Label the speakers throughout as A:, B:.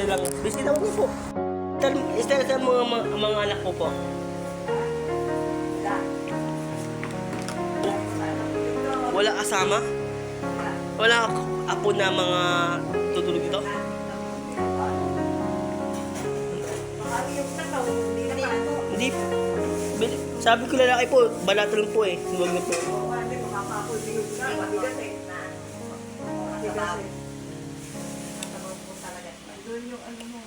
A: lang. Bisita ko po. Istel sa mga anak ko po. Wala kasama? Wala apo na mga tutulog dito? Hindi. Sabi ko lalaki po, balatron po eh. Huwag na po.
B: Doon yung ano mo,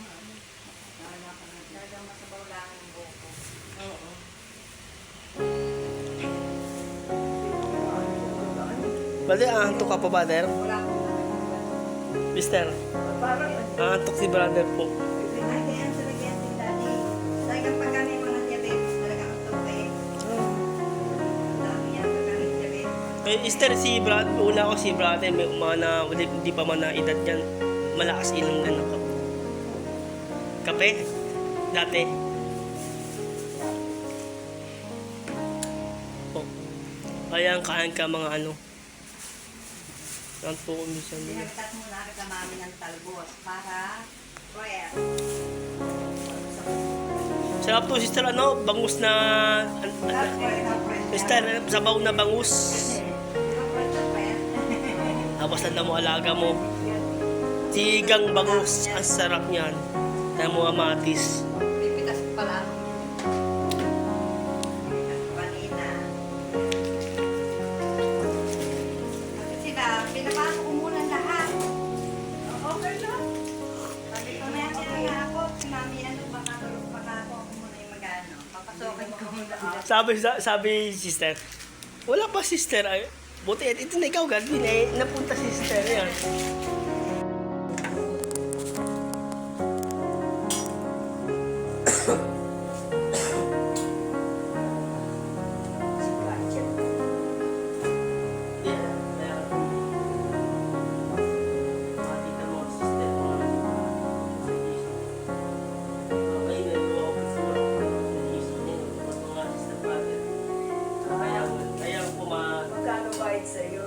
B: talagang masabaw lang yung buko. Oo.
A: Bali, aantok ka pa, brother?
B: Wala akong
A: Mister,
B: parang,
A: aantok si brother po.
B: ay, kaya talaga yan si Daddy. Talagang pag kami mga diabetes, talagang ang tupay. Dami yan pag kami diabetes.
A: Eh, Mister, si brother, una ko si brother, may umana, hindi pa man na edad yan. Malakas inom na ako. Kape? Dati? Po. Kaya ang kain ka mga ano. Yan po kung minsan nila.
B: Pinagtat muna kita mami ng talbos para prayer.
A: Sarap to, sister, ano? Bangus na... Sister, sabaw na bangus. Tapos tanda mo, alaga mo. Sigang bangus. Ang sarap niyan. Na mga matis.
B: Pipitas pa lang. Kanina. Sila, pinapasok ko muna lahat. Okay lang. Sabi ko na yan nga ako. Mami, ano, baka ako muna yung mag-ano. Papasokin ko muna.
A: Sabi sister, wala pa sister. Ay, buti, ito na ikaw, Gavin. Eh, napunta si sister yan.
B: Magkano bayad sa'yo?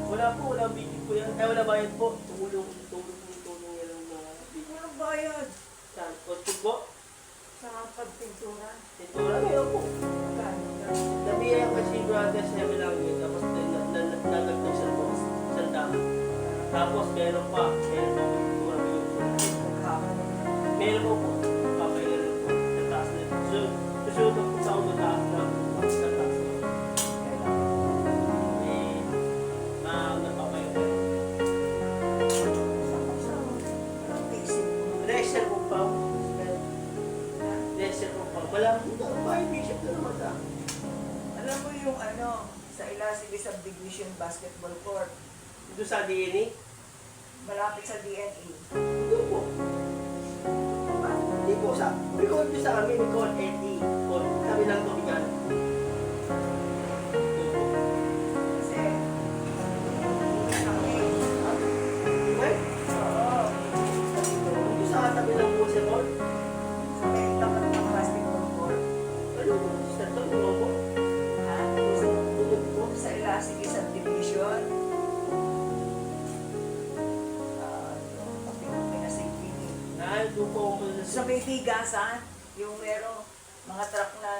A: Wala po, wala video po yan. Wala bayad po. Tulong yan ang mga video.
B: Walang bayad.
A: Saan? Kotog po?
B: Sa pagpintura.
A: Ito wala ngayon po.
B: Magkano?
A: Nabiya kasi brother sa lang yun. Tapos nalagdag sa box. Sandahan. Tapos meron pa. Meron pa. Meron po. Papayaran po. Sa taas na. Susunod po sa ako taas na. Sa taas na. Dresser po pa. Dresser po pa. Wala po na. May bishop na naman na.
B: Alam mo yung ano, sa Ilasig Subdivision Basketball Court,
A: Ito sa DNA.
B: malapit sa DNA.
A: Ito po. Hindi po sa. Record nyo sa kami. Record ND. Kami lang ito bigan.
B: Kasi, kami,
A: Diba?
B: oo,
A: Ito sa katabi lang po sa mall.
B: sa may tapat ng basketball court,
A: Ano po? Sister, ito. Ano po?
B: ha?
A: Tulog po.
B: Sa Ilasig Subdivision,
A: Dupo ko
B: sa may bigasan, yung merong mga truck na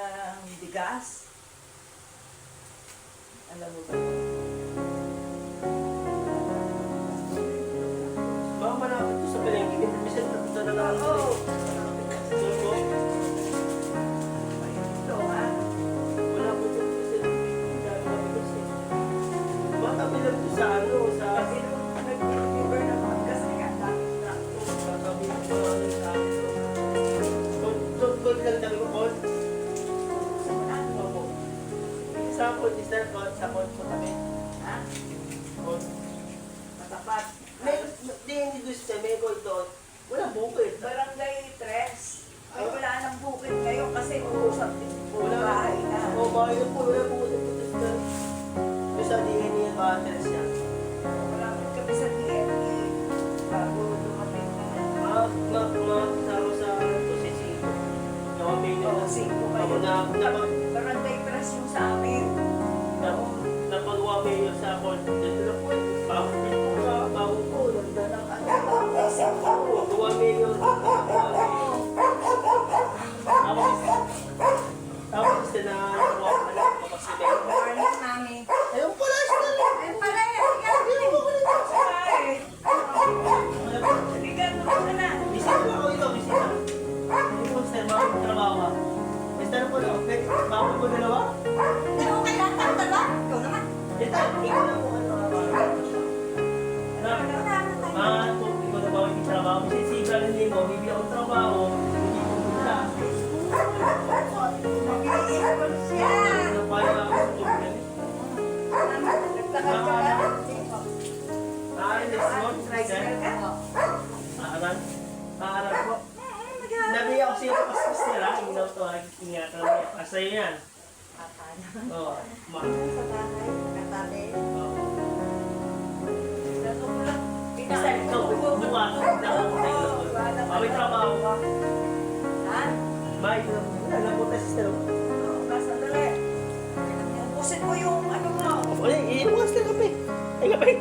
B: bigas. Alam mo ba yun?
A: Baka malapit to sa palengke. Minsan ito na lang.
B: Oo.
A: Doon po.
B: Ito, ha?
A: Wala po ito sa baka bilang to sa ano, sa
B: Kasi nung nag-deliver ng bigas, kaya daming truck.
A: sabi ng mga ano sa akin. Doon lang dami ko po.
B: Sa mga,
A: Opo. Sa pod, sister, sa pod po kami.
B: ha?
A: Pod.
B: Matapat.
A: Hindi doon sa Mego ito. Walang bukid.
B: Barangay 3. Ay, wala nang bukid ngayon kasi uusap din po
A: Wala
B: bahay na.
A: O, bahay na po. Wala bukid po, sister. Doon sa DNA yung ka-address niya.
B: Wala kami sa DNA bago dumating na.
A: Kasama sa posisito. Yung kami nila.
B: Oo, 5 kayo. Barangay 3 yung sa amin.
A: Napagawa mo yun sa court. Dito na po. Bago po. Bago po.
B: Ganda ng ano.
A: Oo, 2 million. Tapos na
B: Morning, mami.
A: ayun pala, Esther.
B: Ayun pala, ayun Bigyan mo ka na.
A: Bisita lang ako ito, bisita. Hindi mo, Esther, bakit trabaho ka? Esther po, no? Bakit mo dalawa?
B: Hindi mo kailangan ng dalawa. Ikaw naman.
A: Esther, ikaw na po, ano, ikaw na ba yung trabaho? Kasi si Brandon din mo, bibigyan akong trabaho, hindi ko muna.
B: Mag-iipon siya.
A: Ano pa yung ako sa tubig?
B: Nagtakal ka lang.
A: Let's go, Esther. Paaral? Paaral po. Nabi ako siya pa paspas nila, hindi daw ito, ingatan mo. Asa yan? Oo, ma.
B: Sa bahay, katabi.
A: Oo.
B: Natulog.
A: Isa, ikaw, bukas, hindi ako tayo. May trabaho ka.
B: Ha?
A: May, alam mo tayo sister mo.
B: Sandali. Ubusin mo yung ano mo.
A: Wala, iiwas na kape. Ay, kape.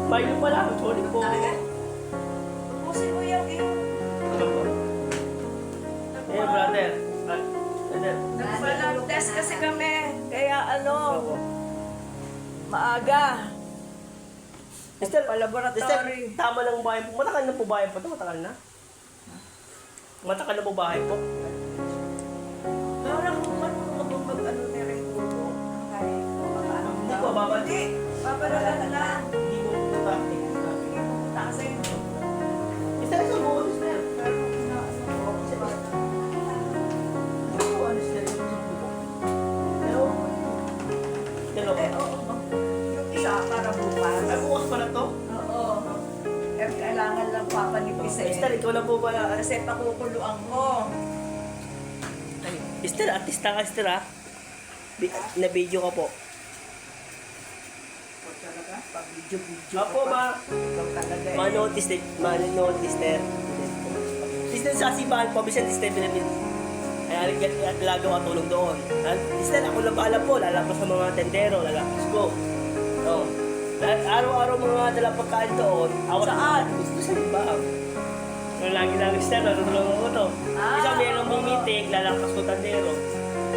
A: May yung pala, sorry po.
B: Talaga? Ubusin mo yung
A: Ano po? Eh, brother. Brother.
C: Nagpa-test kasi kami, kaya
A: Opo.
C: maaga.
A: Esther,
C: Pa-laboratory.
A: Esther, tama lang bahay po. Matagal na po bahay po ito? Matagal na? Matagal na po bahay po?
C: Wala kung ano ni Ringo.
A: Hindi po, babalik.
C: Hindi, papadala na lang.
A: Hindi po tapos.
C: Kasi,
A: Esther, isang buwan, Esther.
C: pero na ano ko,
A: Isang buwan, Esther. Hello? Hello?
C: yung isa para bukas.
A: Ay, bukas pa na to?
C: Oo. Eh, kailangan lang papanipisin.
A: Esther, ikaw na po pala.
C: Kasi pakukuluan ko.
A: Ay, Esther, artista ka, Esther, ha? Na-video ka po.
C: O talaga, pag-video-video
A: Apo, ma.
C: Ikaw talaga eh.
A: Manotis, Esther. Esther, sa simbahan po, bisan Esther, binamin. Kaya at lagaw at tulong doon. Esther, ako lang bahala po, lalapas sa mga tendero, lalapas ko. Oo. Araw-araw mga dalang pagkain doon.
C: Saan?
A: Gusto sa simbahan. So, lagi-lagi Esther, natutulungan ko to. Isang merong meeting, lalapas ko tendero.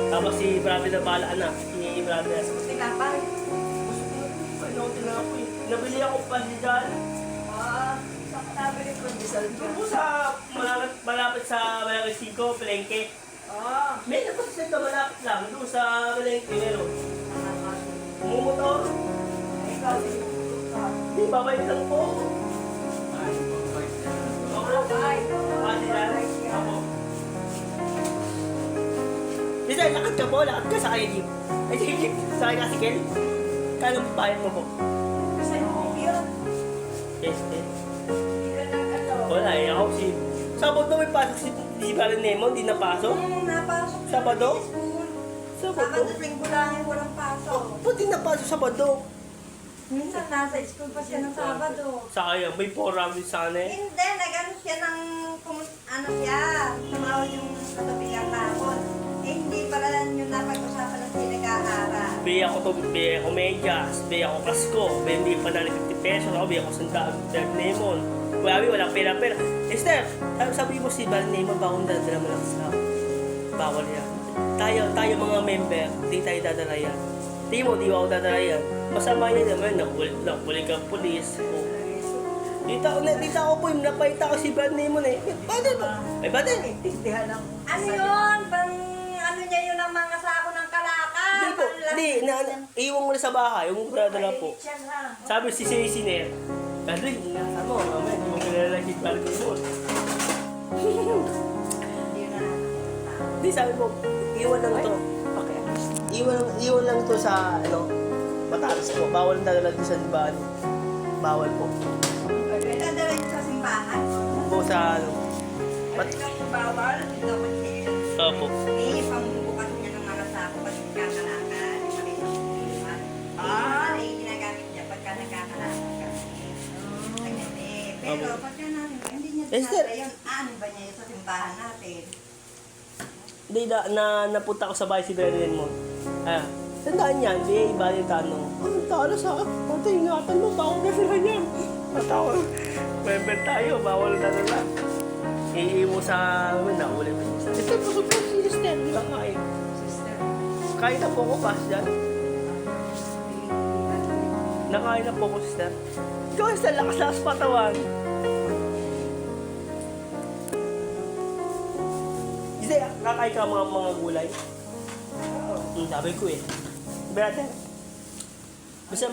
A: Tapos si Brother na bahala, anak. Si Brother.
B: Tinapay.
A: Ano, tinapos ako eh. Nabili ako pa dyan.
C: Sa nabili ko, diesel
A: Doon po sa malapit sa Malaki 5, Palengke. May napasit na malapit lang. Doon sa Palengke meron. Umumotor.
C: Ikaw, sinutulog ka.
A: Di, babay lang po.
C: Bye.
A: Pati yan. Ako. Bisa, lakad ka po. Lakad ka sa kaya jeep. Ay, jeep. Sa kaya si Ken. Kano bayan mo po?
C: Sa iyo yun.
A: Yes, eh.
C: Hindi ka nag-ano.
A: Wala eh. Ako si... Sabado may pasok si Baron Nemo. Hindi napasok.
B: Napasok na
A: Sabado?
B: sa school.
A: Sabado.
B: Sabado, linggo lang yung walang pasok.
A: Pati napasok Sabado.
B: Minsan nasa school pa siya ng Sabado.
A: Sayang, may forum din sana eh.
B: Hindi, nag-ano siya ng, ano siya, tumawag yung katabigang kahapon. Eh, hindi pala yung napag-usapan ng sinag-aaral.
A: Bigay ako to, bigay ako medyas, bigay ako kasko, hindi pa na 50 pesos ako, bigay ako sandaan, third Nemon. Grabe, walang pera-pera. Esther, sabi mo si Baron Nemon, bawal dadala mo lang sa bawal yan. Tayo mga member, di tayo dadala yan. Di mo, di ako dadala yan. Masama yan naman, nakuli kang pulis. Dito ako po, napaita ko si Baron Nemon eh. Ba't Ay, ba't
C: Tindihan ng...
B: Ano yun? Pang, ano niya yun ang mga sako ng kalaka?
A: Hindi po, hindi, iwan mo na sa bahay, yung dadala po.
C: Yan ha.
A: Sabi si Siner, Patrick, ingatan mo, mamaya hindi mo kilala si Falcon mo.
B: Hindi na.
A: Hindi, sabi mo, iwan lang to.
C: Okay.
A: Iwan lang to sa, Batangas po. Bawal na dala doon sa Liban. Bawal po.
B: Dadala yun sa simbahan.
A: Po sa,
B: Ba't kang bawal? Dapat siya.
A: Opo.
B: Eh, pambukas niya ng mga sako pag nagkakalaka. Di ba rin ang simbahan? Eh, ginagamit niya pagka nagkakalaka ka. Ganyan eh. Pero pagka namin, hindi niya
A: Esther.
B: tinatay yun. Ano ba niya yun sa simbahan natin?
A: Hindi, napunta ko sa bahay si Berlin mo. Tandaan yan, di iba yung tanong. Ang talas ha? Pati ingatan mo, tao ka sila yan. Tao. November tayo, bawal na lang. Iiwo sa nahuli mo. Ito, busog ko si sister. Hindi lang kain.
C: Sister.
A: Kain na po ako, pas dyan. Nakain na po ako, sister. Ikaw, sister, lakas-lakas patawan. Sister, kakain ka mga gulay? Sabi ko eh. Brother, basta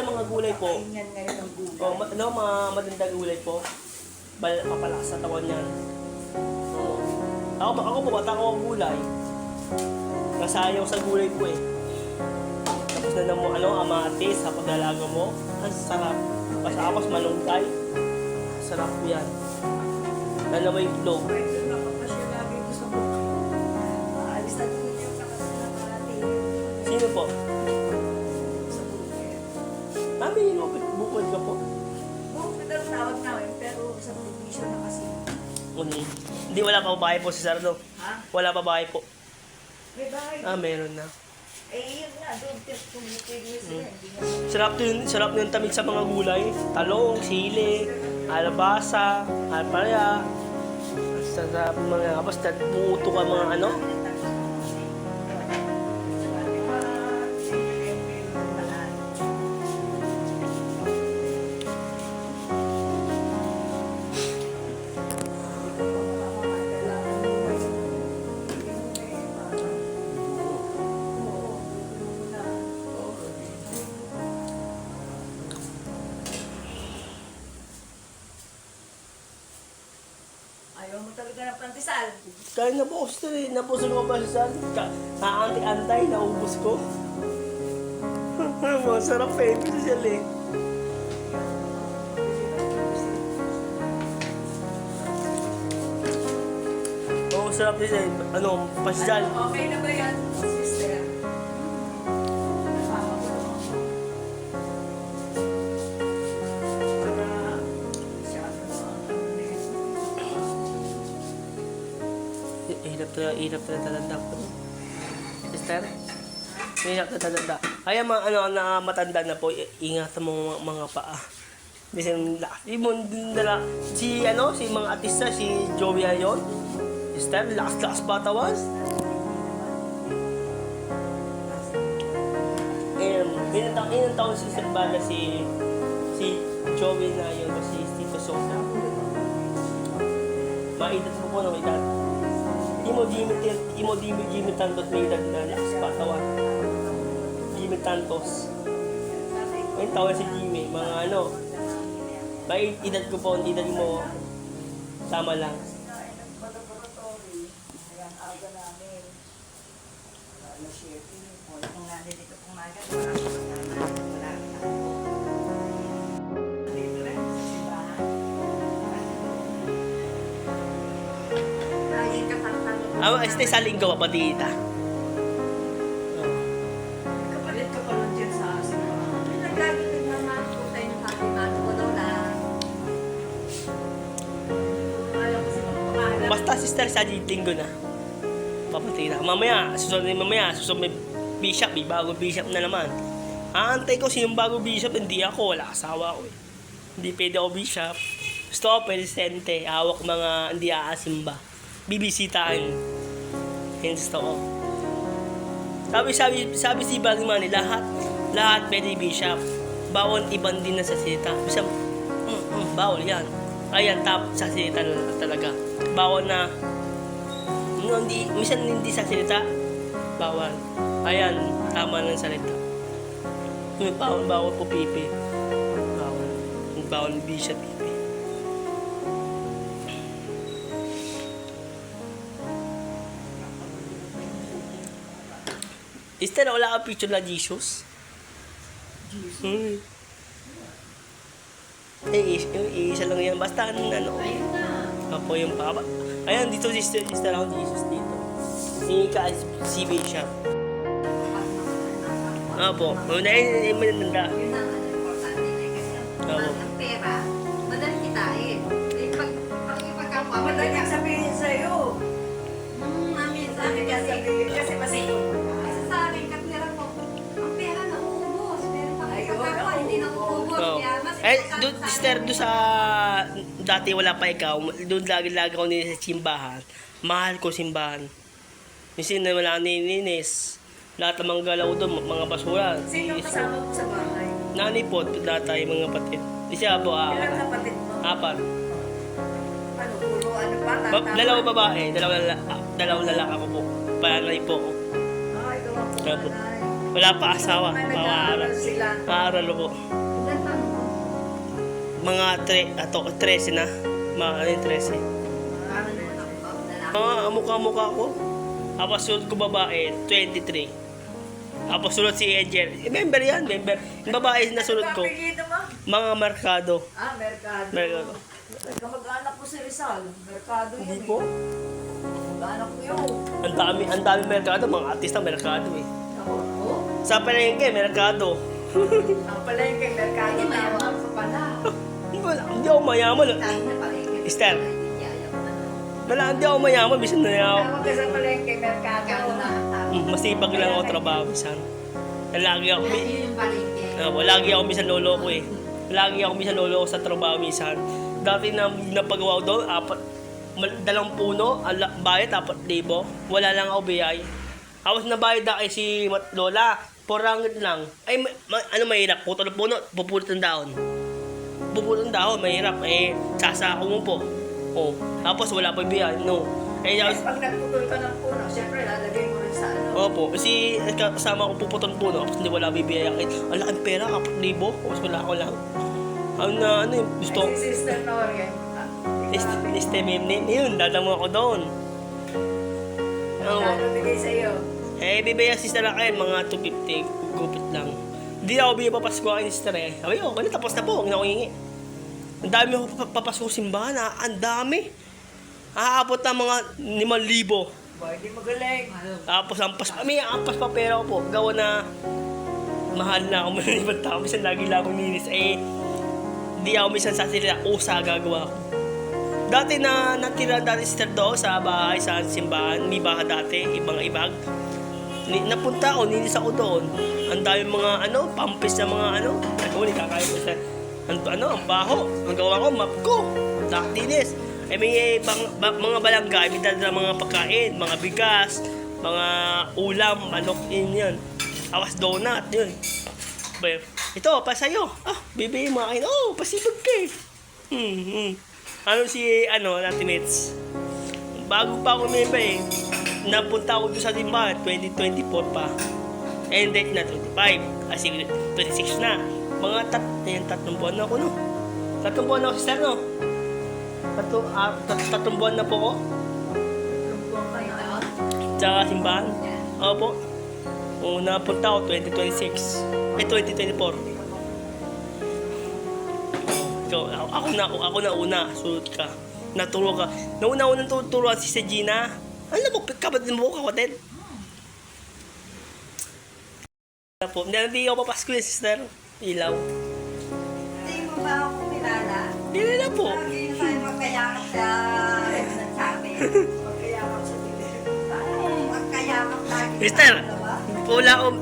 A: mga gulay po.
C: Kaingan ngayon ng gulay.
A: Mga matindang gulay po. Papalakas sa tawan yan. Oo. Ako po, bata ko ang gulay. Nasayaw sa gulay po eh. Tapos na mo, amatis, sa pagdalaga mo. Ang sarap. Tapos malunggay. Sarap po yan. Lalo may itlog.
C: Pwede na pa siya lagi ko sa buka. Maalis na doon yung nakasalakalati.
A: Sino po?
C: Sa buka.
A: Mami, bukod ka po.
C: Buka daw tawag namin, pero sa provision na kasi.
A: Hindi, wala pa babae po si Sardo.
C: Ha?
A: Wala pa babae po.
C: May bahay.
A: Meron na.
C: Eh, yun nga, doon tumutili sila. Hindi nga.
A: Sarap yung tamig sa mga gulay. Talong, sili, alabasa, alpalaya. Sa mga, basta buuto ka mga ano.
C: Ayaw mo talaga ng pantisal.
A: Kaya na po, sister eh. Napusol ko pa siya. Naanti-antay, naubos ko. Masarap eh. Ito siya eh. Oo, sarap din siya. Pasyal.
C: Okay na ba yan, sister?
A: Hirap na tatanda ko. Sister? Hirap na tatanda. Kaya na matanda na po, ingat mo mga paa. Si mga artista, si Joey Ayon. Sister, lakas-lakas patawan. Ilang taon si Sister Baga si Joey na yun o si Tito Sosa. Maedad mo po na edad. Jimmy Tantos may edad na lakas patawan. Jimmy Tantos. May tawag si Jimmy. Mga may edad ko po, edad mo. Tama lang.
B: Kung nandito pong maga, wala akong kasama. Wala akong dito rin, sa simbahan. Lagi ka pang
A: Este sa linggo pa dita.
C: Kapalit ka pa nun dyan sa simbahan.
B: Lagi din naman po tayo ng katiman ko daw na. Ayaw ko silang pakahalan.
A: Basta sister sa linggo na. Papatira. Susunod may bishop, may bago bishop na naman. Aantay ko sinong bago bishop, hindi ako, wala asawa ko eh. Hindi pwede ako bishop. Gusto ko presente, hawak mga hindi aasimba. Bibisitahin. Yan gusto ko. Sabi si Bagong Manny, lahat pwede bishop. Bawal ibang din na sa sita. Bishop, bawal yan. Ayan, top sa sita talaga. Bawal na minsan hindi sa salita, bawal. Ayan, tama ng salita. Bawal po pipi. Bawal hindi siya pipi. Sister, wala ka picture na Jesus? Isa lang yan. Basta
B: Ayun na.
A: Apo yung papa. Ayan, dito sister ako Jesus dito. Si Bishop. Apo. Dahil may nanda.
B: Yun ang importante na kasi ang pera, madaling kitain. Eh, pag ipagkakwa,
C: Madali ang sabihin sa'yo.
B: Mami, sa akin
C: Kasi masaya.
B: Kasi sa akin, katira ko, ang pera nauubos. Pero pag
C: Ayun,
B: ipagkakwa, hindi nauubos.
A: Oo.
B: Kaya mas
A: Eh, doon, sister, doon sa dati wala pa ikaw, doon lagi-lagi ako nilinis sa simbahan. Mahal ko simbahan. Kasi na wala nilinis. Lahat ng mga galaw doon, mga basura.
C: Sino kasama mo sa bahay?
A: Nani po, tatay, mga kapatid. Isa po,
C: Ilang kapatid mo?
A: apat.
C: Ano, puro ano pa? Tata?
A: Dalawang babae, dalawang lalaki ako po. Panay po ako.
C: Ay, ikaw ang
A: Kaya po.
C: panganay.
A: Wala pa asawa,
C: Mga
A: mga
C: nag-aaral sila.
A: Maaral po.
C: Ilan taon mo?
A: Mga 13 na. Mga 13.
C: Ano na?
A: Mga mukha-mukha ko. Tapos sunod ko babae, 23. Tapos sunod si Angel. Member yan, member. Yung babae na sunod ko,
C: Apelido mo?
A: mga Mercado.
C: Ah, Mercado.
A: Mercado.
C: Kamag-anak ko si Rizal. Mercado yun.
A: Hindi po.
C: Kamag-anak ko yun.
A: Ang dami Mercado, mga artista Mercado eh.
C: Ako, oh.
A: Sa palengke, Mercado.
C: Ang palengke, Mercado.
B: Hindi mayaman pa pala.
A: Hindi ako mayaman.
B: Sabi na palengke.
A: Esther.
B: Hindi ayaw na.
A: Wala, hindi ako mayaman. Bisan na ako.
C: Tawag ka sa palengke, Mercado.
B: Ikaw na ang tawag.
A: Masipag lang ako trabaho. Bisan. Lagi ako.
B: Yan yung palengke.
A: Lagi ako minsan lolo ko eh. Lagi ako minsan lolo ko sa trabaho minsan. Dati na napagawa ko doon, dalawang puno, bayad, 4,000. Wala lang ako biyay. Tapos nabayad na kay si Lola, 400 lang. Ay, ano mahirap? Putol ng puno, pupulot ng dahon. Pupulot ng dahon, mahirap. Eh, sasako mo po. Oh, tapos wala pa biyay, no. Eh,
C: Pag nagputol ka ng puno, siyempre lalagay mo rin sa ano.
A: opo, kasi kasama ko puputol ng puno, tapos hindi wala bibiyayakin. Ang laking pera, 4,000, tapos wala ako lang. Ano yung gusto?
C: Ay, si Sister Norian.
A: Yun, dadamo ako doon.
C: Ano bigay sa'yo?
A: Eh, bibigyan si Sister akin, mga 250, gupit lang. Hindi ako bigyan papasko akin ni Sister eh. Sabi ko, tapos na po, huwag na ako hingi. Ang dami ako papasko simbahan, ang dami. Aabot ng mga 5,000.
C: Ba, hindi magaling.
A: Tapos may ampas pa pera ko po. Gawa na mahal na ako mga ibang tao. Minsan lagi lang akong ninis. Eh, hindi ako minsan sa sila usa gagawa ko. Dati na natira dati sister doon sa bahay, sa simbahan. May baha dati, ibang ibag. Napunta ako, ninis ako doon. Ang dami mga pampis na mga Nagawin, kakain ko sa ang baho. Ang gawa ko, map ko. Dinis. Eh, may mga balangga, may dala mga pagkain, mga bigas, mga ulam, manok, yan. Awas donut, yun. Ito, pa sa'yo. Bibigay mo akin. Oh, pasibag ka eh. Ano si, natin mates? Bago pa ako member eh. Napunta ako doon sa Dimba, 2024 pa. And date na 25. Kasi 26 na. Mga 3 buwan na ako, no? 3 buwan na ako, sister, no? 3 buwan na po ako.
C: Lumbuan kayo.
A: Sa simbahan. Opo. Napunta ako 2026. 2024. Ikaw, ako na una. Sunod ka. Naturo ka. Nauna-unang tuturuan si Gina. Ano mo, kapatid mo, kapatid? Po. Hindi ako papasko yung sister. Ilaw.
B: Hindi mo ba ako kilala?
A: Hindi na po.
B: Lagi na tayo magkayakap sa nagsabi.
C: Magkayakap sa bibig.
B: Magkayakap lagi.
A: Mister,
B: Dalawa.
A: wala akong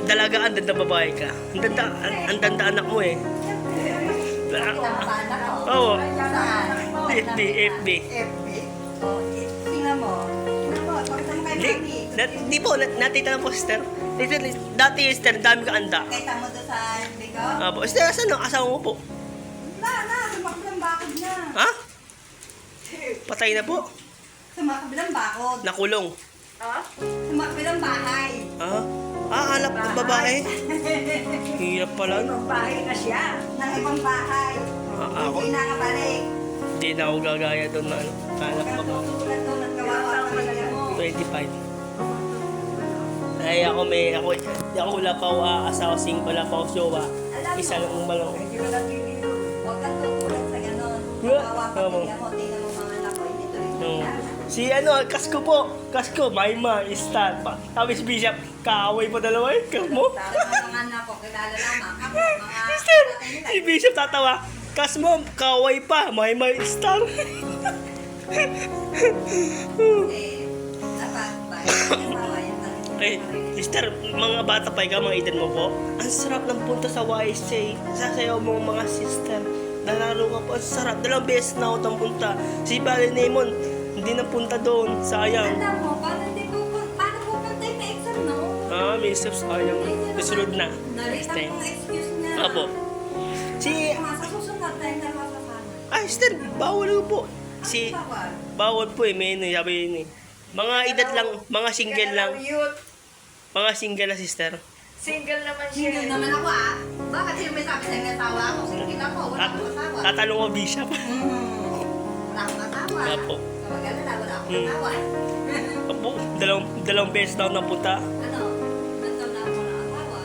A: dalagaan, danda babae ka. Ang danda anak mo eh.
B: Tama ko.
A: Oo.
B: Saan?
A: FB.
B: FB? Oh, tingnan mo. Tingnan mo, pakita mo kay Mami.
A: Hindi po, natita lang po, sister. Dati, sister, dami ka anda.
B: Kita mo doon sa FB ko?
A: Apo, sister, asan ang asawa mo po?
B: Sumakbilang bakod na.
A: Ha? Patay na po.
B: Sumakbilang bakod.
A: Nakulong.
C: Ha?
B: Sumakbilang bahay.
A: Ha? Hanap ng babae. Hirap pala.
C: Ibang bahay na siya.
B: Ng ibang bahay.
A: Ako?
B: Hindi nakabalik.
A: Hindi na ako gagaya doon na hanap
B: Kaya
A: ako.
B: tutulad doon at kawawa ang pamilya mo.
A: 25. Ay, ako wala pa ako asawa, wala pa ako jowa. Isa lang ang malong.
C: Hindi mo natiligo.
B: Huwag kang tutulad sa ganon.
A: Yeah.
B: Kawawa ang pamilya mo. Tingnan mo mga anak ko. Hindi tuloy
A: Si Kasko po. Kasko, Maima, Stan. Sabi si Bishop, kaaway pa dalawa eh. Kasmo.
B: Sa mga anak ko, kilala lamang. Ako, mga
A: Sister,
B: tatay nila.
A: si Bishop tatawa. Kasmo, kaaway pa. Maima, Stan.
B: Eh, dapat ba? Kawawa yan talaga.
A: Eh, Sister, mga bata pa ikaw, mga edad mo po. Ang sarap ng punta sa YSA. Sasayaw mo mga sister. Nalaro ka po, ang sarap. 2 beses na ako tang punta. Si Bali Nemon, hindi na punta doon. Sayang.
B: Tanda mo, paano pupunta yung exam, no?
A: May steps sayang. Susunod na.
B: Narita
A: Next time.
B: mo excuse niya.
A: Apo. Si,
B: Sa susunod tayo na masasama.
A: sister, bawal ko po. Si,
B: Bawal.
A: bawal po may sabi yun eh. Mga edad lang, mga single lang.
C: Youth.
A: Mga single na sister.
C: Single naman siya.
B: Single naman ako ah. Bakit sino may sabi sa'yo ng asawa ako? Single ako, wala akong asawa.
A: Tatanong ko, Bishop.
B: Wala akong asawa.
A: Apo.
B: Kapag wala akong asawa.
A: Apo, dalawang beses na ako napunta.
B: Ano? Nagtaon na ako ng asawa.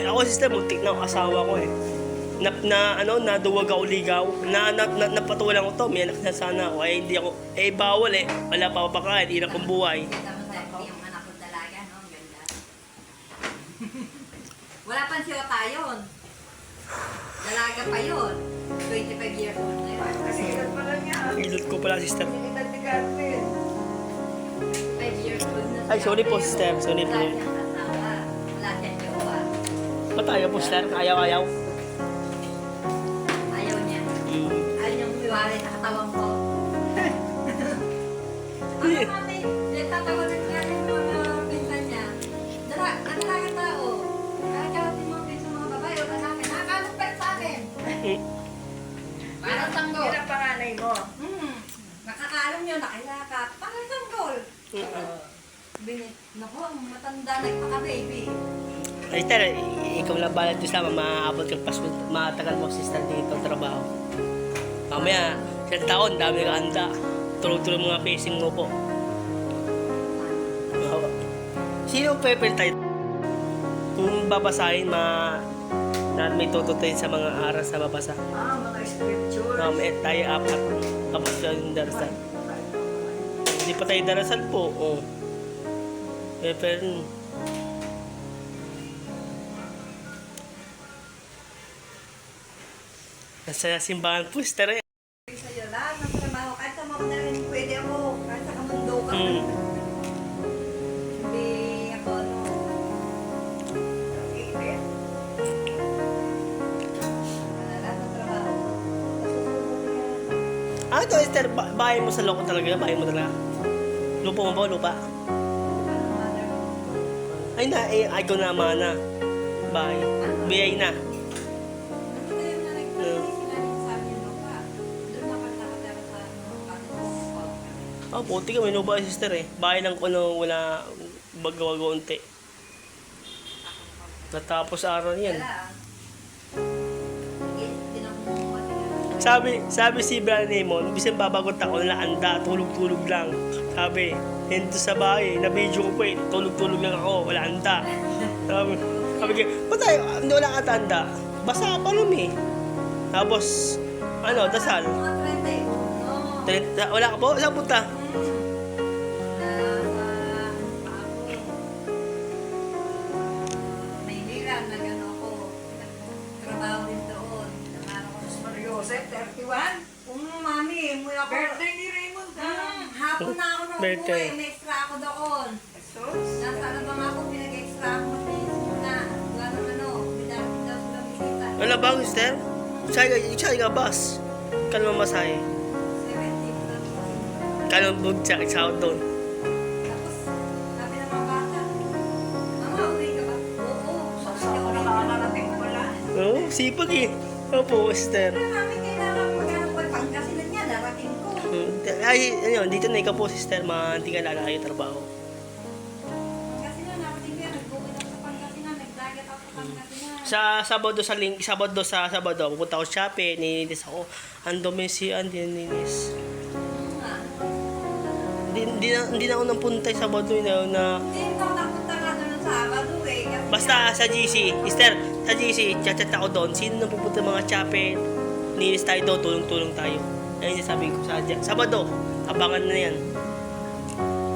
A: Ako sister, muntik na ako asawa ko eh. Naduwag ako ligaw. Napatulan ko to, may anak na sana ako. Eh, hindi ako, bawal eh. Wala pa ako pakain, hirap ang buhay.
B: Ganda mo sa yung anak kong dalaga, no? Ang ganda. Wala pang siyota yun. Dalaga pa yun. 25 years old na yun.
C: Kasi ilan pa lang niya.
A: Ilot ko pala sister.
C: Ilan ni Carmen.
B: 5 years old na siya.
A: Ay, sorry po, sister. Sorry po.
B: Wala siyang asawa. Wala siyang jowa.
A: Ba't ayaw po sister? Ayaw.
B: Ayaw niya. Ayaw niyang umiwari sa katawan ko. Ano mami? Tatawagan niya rin yung mga pinsan niya. Dalaga tao. Nakakawat yung mga pinsan mga babae o lalaki. Nakakalong pa sa akin. Parang sanggol.
C: Yun ang panganay mo.
B: Nakakaalam niyo, nakilakap. Parang sanggol. Naku, ang matanda nagpaka-baby.
A: Ay, sister, ikaw lang balat ko sama, maaabot kang Pasko, matagal mo sister dito trabaho. Mamaya, 1 taon, dami ka handa. Tulog-tulog mga facing mo po. Sino pwede tayo? Kung babasahin, na may tututuin sa mga aras sa babasa.
C: Mga scriptures.
A: Tayo 4. Tapos yung darasal. Hindi pa tayo darasal po. Oh. Pero, nasa simbahan po, sister eh.
B: Sa'yo lahat ng trabaho. Kahit sa mga rin pwede ako. Kahit sa kamundo ka. Hindi ako ano. Wala lahat ng trabaho.
A: Ito, sister, bahay mo sa loko talaga? Bahay mo talaga? Lupa mo ba? Lupa? Ay na, ikaw na mana. Bahay. Biyay na. Puti ka, may lupa sister eh. Bahay lang ko wala bagawa-gaunti. Natapos araw yan. Sabi si Brian Raymond, bisan babagot ako, anda, tulog-tulog lang. Sabi, hindi sa bahay, na-video ko po eh, tulog-tulog lang ako, wala anda. Sabi ko, ba't tayo, hindi wala katanda? Basa pa nun eh. Tapos, dasal. Wala ka po? Saan punta?
B: Maynila, nag-ano ako. Trabaho din doon.
C: Joseph, 31.
B: Mami, mula ko.
C: Birthday ni Raymond.
B: Hapon na ako nung
A: Birthday.
B: umuwi. May extra ako doon.
C: Jesus.
B: Nasa ano ba nga ako, pinag-extra ako na. Wala nang ano, bidapin daw sila bisita.
A: Wala ba, sister? Saan ka bus? Kano mamasahe?
B: 70 plus.
A: Kano bugtsa, sahod doon?
B: Tapos, sabi ng mga bata, Mama, uwi ka ba? Oo.
C: Sa ako nakakarating pala.
A: Oo, sipag eh. Opo, sister.
B: Pero namin kailangan maghanap ko Pangasinan niya, darating ko.
A: Ay, dito na ikaw po, sister. Hindi ka lala kayo trabaho.
B: Pangasinan, narating ko yan. Nag-bukid ako sa Pangasinan, nagdagat ako sa Pangasinan.
A: Sabado sa Sabado, pupunta ako sa Shopee, nilinis ako. Ang dumi nilinis. Hindi na ako napunta sa Sabado na
B: Hindi ko napunta nga doon ng Sabado eh. Kasi
A: basta sa GC, sister, sa GC, chat ako doon. Sino na pupunta mga Shopee? Nilinis tayo doon, tulong-tulong tayo. Ayun yung sabi ko sa Sabado, abangan na yan.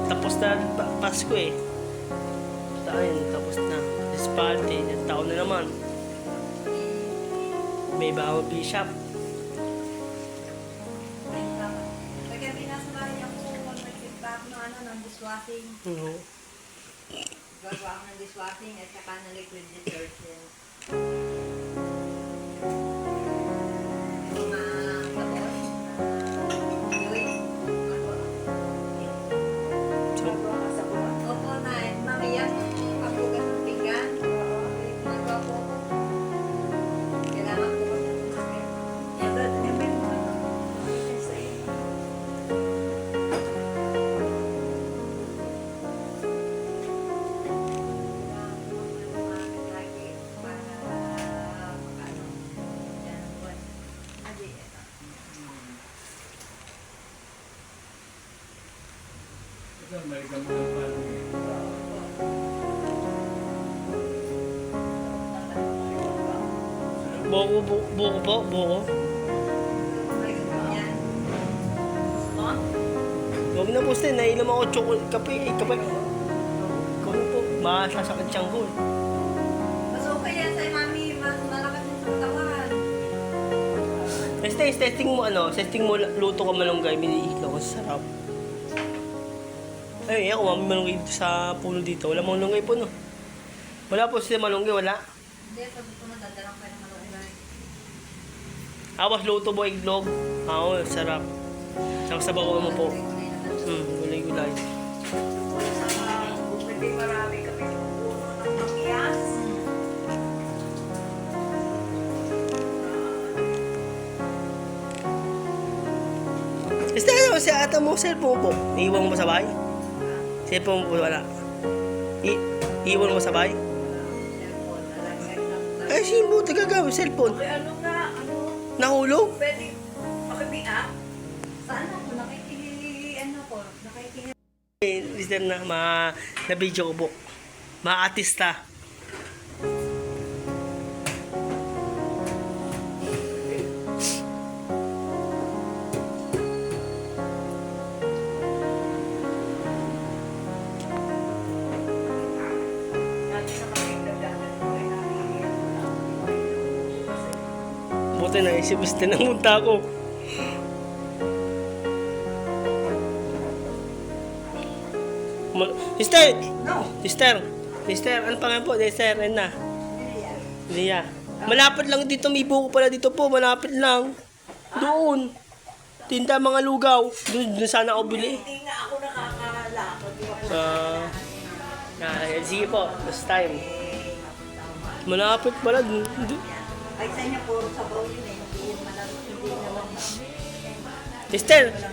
A: Tapos na Pasko eh. Tapos na. Disparte, taon na naman. May bagong bishop.
B: ng dishwashing.
A: Oo.
B: Gagawa ako ng dishwashing at saka ng liquid detergent. Mga sabon. Fluid.
A: So,
C: Gagawa ka sa buwan.
B: Opo na, mamiyang pagbugas ng pinggan. Magawa po ako. Kailangan po kasi ng sakit.
C: But, may mga sa iyo.
D: May gamot ng parang
A: buko po, buko. Huwag na po, Stan. Nainom ako chocolate, kape. Ikaw na po. Masasakit siyang ko.
B: Mas okay yan sa'yo, mami. Mas malakas yung katawan.
A: Testing mo, luto ka malunggay, binihilo ko, sarap. Ay, ako, mami malunggay dito sa puno dito. Wala malunggay po, no? Wala po sila malunggay, wala.
B: Hindi, sabi ko na dadalang pa ng malunggay.
A: Awas luto mo, iglog. Oo, sarap. Saka sabaw mo po. Gulay-gulay.
C: Pwede marami kami puno ng pakiyas.
A: Basta ano, si ata mo, cellphone po. Iiwan mo sa bahay? Cellphone mo po, wala. Iiwan mo sa bahay?
B: Cellphone, nalagay lang.
A: Ay, sino mo gagawin cellphone?
C: Okay, ano nga, ano,
A: Nahulog?
C: pwede makibiak.
B: Saan ako? Ano ko? Nakikili.
A: Listener na video ko po. Mga artista.
C: Dati na makikaganan ko ay nakikiyan ko lang.
A: Buti na isip gusto na munta ko. Sister!
C: No.
A: Sister, ano pangalan po? Sister, na. Lia. Malapit lang dito, may buko pala dito po, malapit lang. Doon. Tinda mga lugaw. Doon sana ako bili.
C: Hindi nga ako nakakalakad. Di ako
A: Sige po, this time. Malapit pala.
B: Ay, sa inyo, puro sabaw yun eh. Hindi yun malamang. Hindi naman.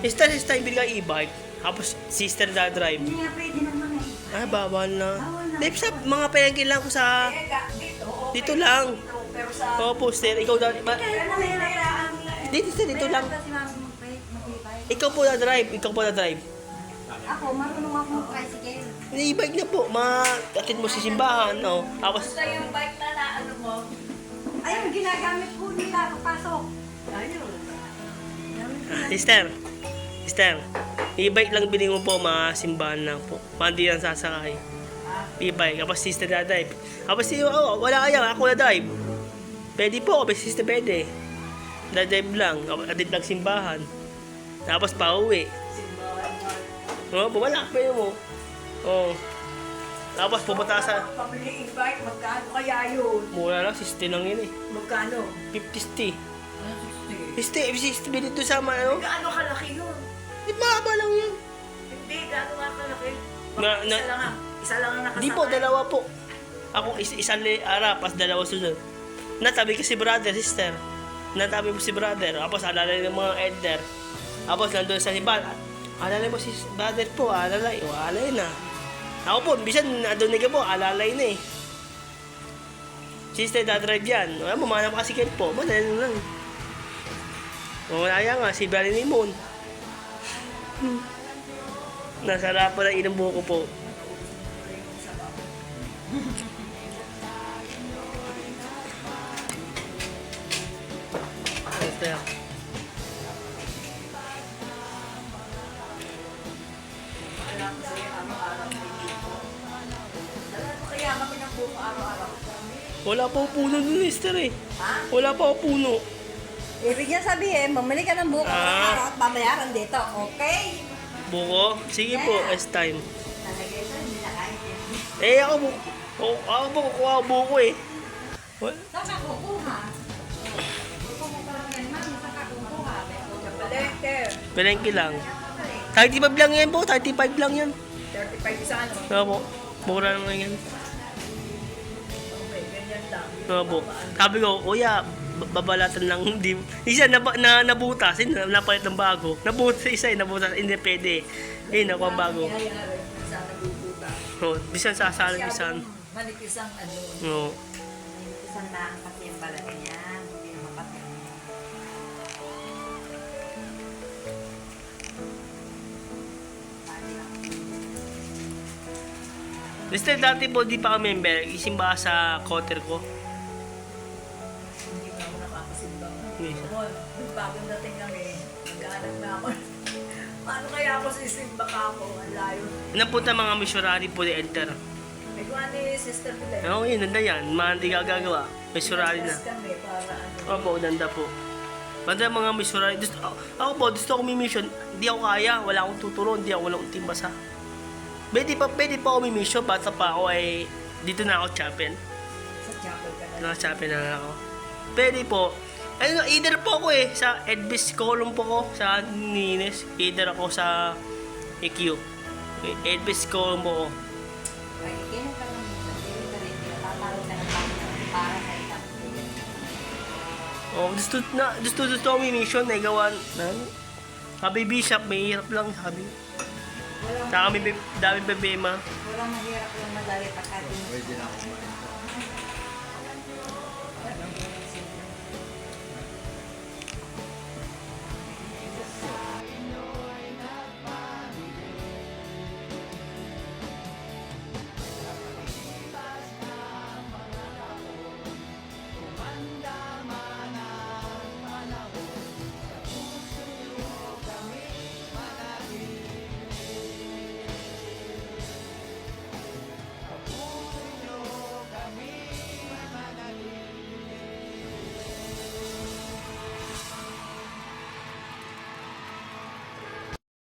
A: Sister, ibili ka e-bike. Tapos, sister na drive.
B: Hindi nga pwede naman eh.
A: Ah, bawal na. Dahil sa mga pinagkilang ko sa... Dito lang.
C: pero sa...
A: Opo, sister, ikaw daw...
B: Kaya na may nakaan.
A: Dito, sister, dito lang.
B: Kasi mami mag-ibay.
A: Ikaw po na drive.
B: Ako, marunong ako mag-tricycle.
A: E-bike na po, makatid mo sa simbahan, no? Tapos,
C: Basta yung bike na ano mo.
B: Ayun, ginagamit ko nila kapasok.
C: Ayun.
A: sister, e-bike lang bilhin mo po, mga simbahan lang po. Hindi lang sasakay. E-bike, kapag sister na drive. Kapag wala kaya, ako na drive. Pwede po, kapag sister pwede. Na-drive lang, adit lang simbahan. Tapos pauwi. Oo, bumala, pwede mo. Oo. Tapos pupunta sa...
C: Pabili e-bike, magkano kaya yun?
A: Mura lang, 60 lang yun eh.
C: Magkano?
A: 50.
C: Ano 60?
A: 60 dito sa ano?
C: Gaano kalaki yun?
A: Mahaba lang yan.
C: Hindi, gaano nga kalaki?
A: Na-
C: Isa lang ang nakasakay.
A: Di po, dalawa po. Ako isang arapas, dalawa susunod. Natabi ko si brother, sister. Natabi mo si brother. Tapos alalay ng mga elder. Tapos nandun sa iba. Alalay mo si brother po, alalay. O, alalay na. Ako po, bisan nandun ka po, alalay na eh. Sister, dadrive yan. Wala mo, manap kasi kayo po. Madali lang. O, wala nga, si Bali ni Moon. Nasarap po na ilang buko po. Sister.
C: Kaya kami ng buko araw-araw.
A: Wala pa ako puno dun, sister eh. Wala pa ako puno.
B: Ibig niya sabihin, mamili ka ng buko
A: Ah.
B: araw at babayaran dito. Okay?
A: Buko? Sige po, as time.
B: Talaga ito, hindi na kahit yan.
A: Eh, ako po kukuha ako buko eh. What?
B: Saan ka kukuha? Kung parang yan, ma'am, saan ka kukuha?
C: Palengke.
A: Palengke lang. 35 lang yan po, 35 lang yan.
C: 35 isa ano.
A: Opo, mura naman yan.
C: Okay, ganyan lang.
A: Opo. Sabi ko, kuya, babalatan lang. Hindi. Isa nabutas, napalit ng bago. Nabutas isa, nabutas, hindi pwede. Eh, nakuha ang bago.
C: Nangyayari, minsan naguguta.
A: Oh, bisan sasalang bisan.
C: Manipis ang ano.
A: No.
B: Isang lang kasi yung balat niya. Hindi naman pati.
A: Basta dati po, di pa ako member. Isimba sa quarter ko.
C: Hindi na ako nakakasimbang.
A: Yes.
C: Ako, nung bagong dating lang eh. Naghahanap na ako. Paano kaya ako sisimba ka ako? Ang layo.
A: Napunta mga missionary po di enter.
C: May kuha ni Sister Pilay.
A: Oo, yun, nanda yan. Mga hindi ka gagawa. Missionary na.
C: Kami para ano.
A: Opo, nanda po. Banda mga missionary. Ako po, gusto ko mission. Hindi ako kaya. Wala akong tuturo. Hindi ako walang timbasa. Pwede pa ako mission. Bata pa ako ay dito na ako chapel.
C: Sa chapel ka na.
A: Naka-chapel na ako. Pwede po. Ano, either po ako eh. Sa Edbis Column po ko. Sa Nines. Either ako sa EQ. Edbis Column po ko.
B: Ay, ganun ka lang minsan. Hindi ka rin. Pinapatalo ka ng panginoon para sa isang
A: Oh, gusto ko may mission na gawan. Sabi Bishop, may hirap lang sabi. Saka may dami problema.
B: Walang mahirap lang madali pagka
D: Pwede na ako kumain.